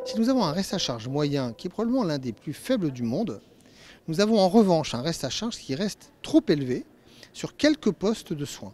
Si nous avons un reste à charge moyen qui est probablement l'un des plus faibles du monde, nous avons en revanche un reste à charge qui reste trop élevé sur quelques postes de soins.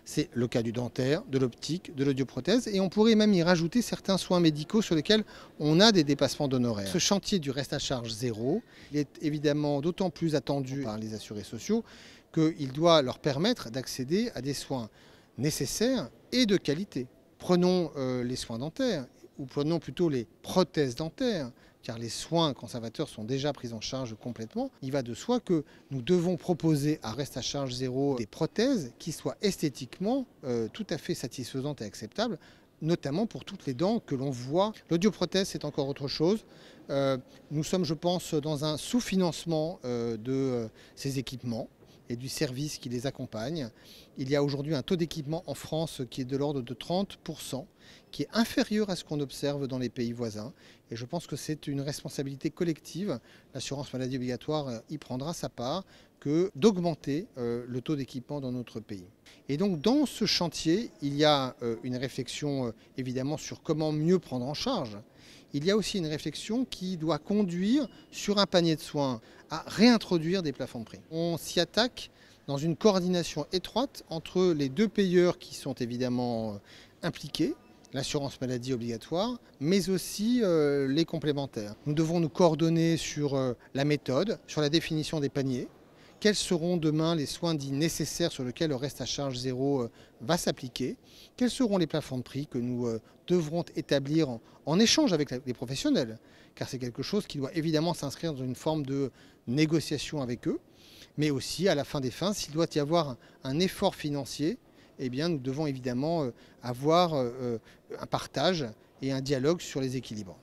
C'est le cas du dentaire, de l'optique, de l'audioprothèse et on pourrait même y rajouter certains soins médicaux sur lesquels on a des dépassements d'honoraires. Ce chantier du reste à charge zéro, il est évidemment d'autant plus attendu par les assurés sociaux qu'il doit leur permettre d'accéder à des soins nécessaires et de qualité. Prenons les soins dentaires, ou prenons plutôt les prothèses dentaires, car les soins conservateurs sont déjà pris en charge complètement. Il va de soi que nous devons proposer à reste à charge zéro des prothèses qui soient esthétiquement tout à fait satisfaisantes et acceptables, notamment pour toutes les dents que l'on voit. L'audioprothèse, c'est encore autre chose. Nous sommes, je pense, dans un sous-financement de ces équipements et du service qui les accompagne. Il y a aujourd'hui un taux d'équipement en France qui est de l'ordre de 30%, qui est inférieur à ce qu'on observe dans les pays voisins. Et je pense que c'est une responsabilité collective. L'assurance maladie obligatoire y prendra sa part que d'augmenter le taux d'équipement dans notre pays. Et donc dans ce chantier, il y a une réflexion évidemment sur comment mieux prendre en charge. Il y a aussi une réflexion qui doit conduire sur un panier de soins à réintroduire des plafonds de prix. On s'y attaque dans une coordination étroite entre les deux payeurs qui sont évidemment impliqués, l'assurance maladie obligatoire, mais aussi les complémentaires. Nous devons nous coordonner sur la méthode, sur la définition des paniers. Quels seront demain les soins dits nécessaires sur lesquels le reste à charge zéro va s'appliquer? Quels seront les plafonds de prix que nous devrons établir en échange avec les professionnels? Car c'est quelque chose qui doit évidemment s'inscrire dans une forme de négociation avec eux, mais aussi à la fin des fins, s'il doit y avoir un effort financier, eh bien, nous devons évidemment avoir un partage et un dialogue sur les équilibres.